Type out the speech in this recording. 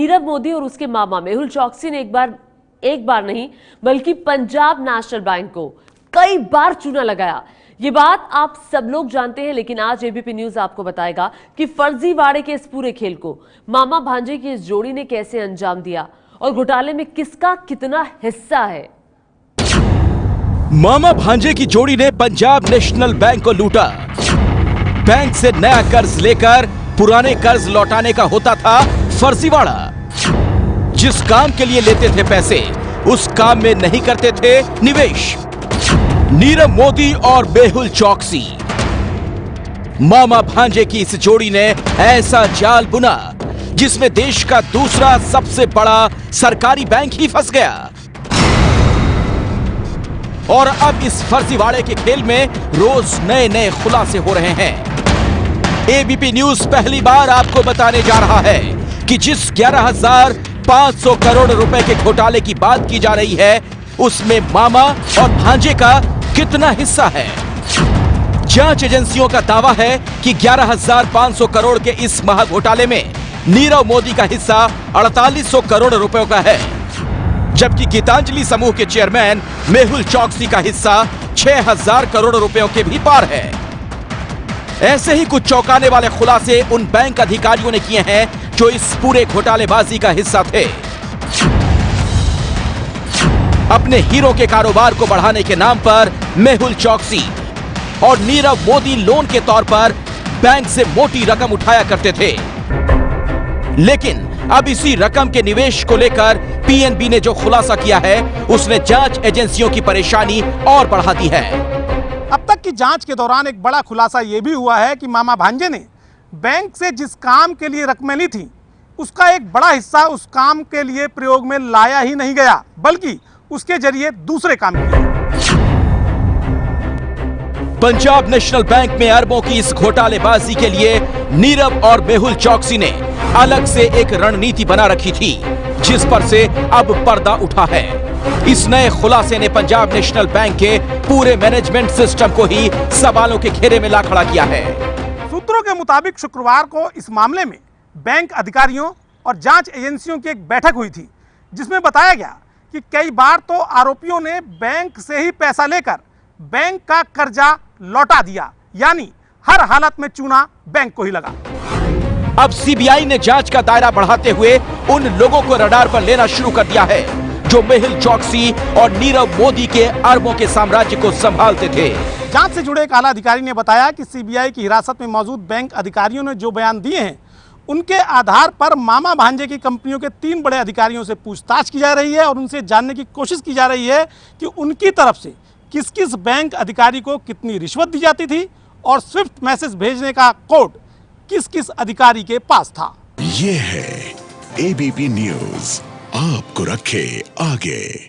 नीरव मोदी और उसके मामा मेहुल चोकसी ने एक बार नहीं बल्कि पंजाब नेशनल बैंक को कई बार चूना लगाया। ये बात आप सब लोग जानते हैं, लेकिन आज एबीपी न्यूज आपको बताएगा कि फर्जीवाड़े के इस पूरे खेल को मामा भांजे की इस जोड़ी ने कैसे अंजाम दिया और घोटाले में किसका कितना हिस्सा है। मामा भांजे की जोड़ी ने पंजाब नेशनल बैंक को लूटा। बैंक से नया कर्ज लेकर पुराने कर्ज लौटाने का होता था फर्जीवाड़ा। जिस काम के लिए लेते थे पैसे, उस काम में नहीं करते थे निवेश। नीरव मोदी और मेहुल चोकसी, मामा भांजे की इस जोड़ी ने ऐसा जाल बुना जिसमें देश का दूसरा सबसे बड़ा सरकारी बैंक ही फंस गया। और अब इस फर्जीवाड़े के खेल में रोज नए नए खुलासे हो रहे हैं। एबीपी न्यूज पहली बार आपको बताने जा रहा है कि जिस 11,500 करोड़ रुपए के घोटाले की बात की जा रही है, उसमें मामा और भांजे का कितना हिस्सा है। जांच एजेंसियों का दावा है कि 11,500 करोड़ के इस महाघोटाले में नीरव मोदी का हिस्सा 4,800 करोड़ रुपयों का है, जबकि गीतांजलि समूह के चेयरमैन मेहुल चोकसी का हिस्सा 6,000 करोड़ रुपयों के भी पार है। ऐसे ही कुछ चौंकाने वाले खुलासे उन बैंक अधिकारियों ने किए हैं जो इस पूरे घोटालेबाजी का हिस्सा थे। अपने हीरो के कारोबार को बढ़ाने के नाम पर मेहुल चोकसी और नीरव मोदी लोन के तौर पर बैंक से मोटी रकम उठाया करते थे, लेकिन अब इसी रकम के निवेश को लेकर पीएनबी ने जो खुलासा किया है, उसने जांच एजेंसियों की परेशानी और बढ़ा दी है। अब तक की जांच के दौरान एक बड़ा खुलासा यह भी हुआ है कि मामा भांजे ने बैंक से जिस काम के लिए रकमें ली थी, उसका एक बड़ा हिस्सा उस काम के लिए प्रयोग में लाया ही नहीं गया, बल्कि उसके जरिए दूसरे काम किए। पंजाब नेशनल बैंक में अरबों की इस घोटालेबाजी के लिए नीरव और मेहुल चोकसी ने अलग से एक रणनीति बना रखी थी, जिस पर से अब पर्दा उठा है। इस नए खुलासे ने पंजाब नेशनल बैंक के पूरे मैनेजमेंट सिस्टम को ही सवालों के घेरे में ला खड़ा किया है। सूत्रों के मुताबिक शुक्रवार को इस मामले में बैंक अधिकारियों और जांच एजेंसियों की एक बैठक हुई थी, जिसमें बताया गया कि कई बार तो आरोपियों ने बैंक से ही पैसा लेकर बैंक का कर्जा लौटा दिया, यानी हर हालत में चूना बैंक को ही लगा। अब सीबीआई ने जांच का दायरा बढ़ाते हुए उन लोगों को रडार पर लेना शुरू कर दिया है जो मेहुल चोकसी और नीरव मोदी के अरबों के साम्राज्य को संभालते थे। जांच से जुड़े एक आला अधिकारी ने बताया कि सीबीआई की हिरासत में मौजूद बैंक अधिकारियों ने जो बयान दिए हैं, उनके आधार पर मामा भांजे की कंपनियों के 3 बड़े अधिकारियों से पूछताछ की जा रही है और उनसे जानने की कोशिश की जा रही है कि उनकी तरफ से किस किस बैंक अधिकारी को कितनी रिश्वत दी जाती थी और स्विफ्ट मैसेज भेजने का कोड किस किस अधिकारी के पास था। ये है एबीपी न्यूज, आपको रखे आगे।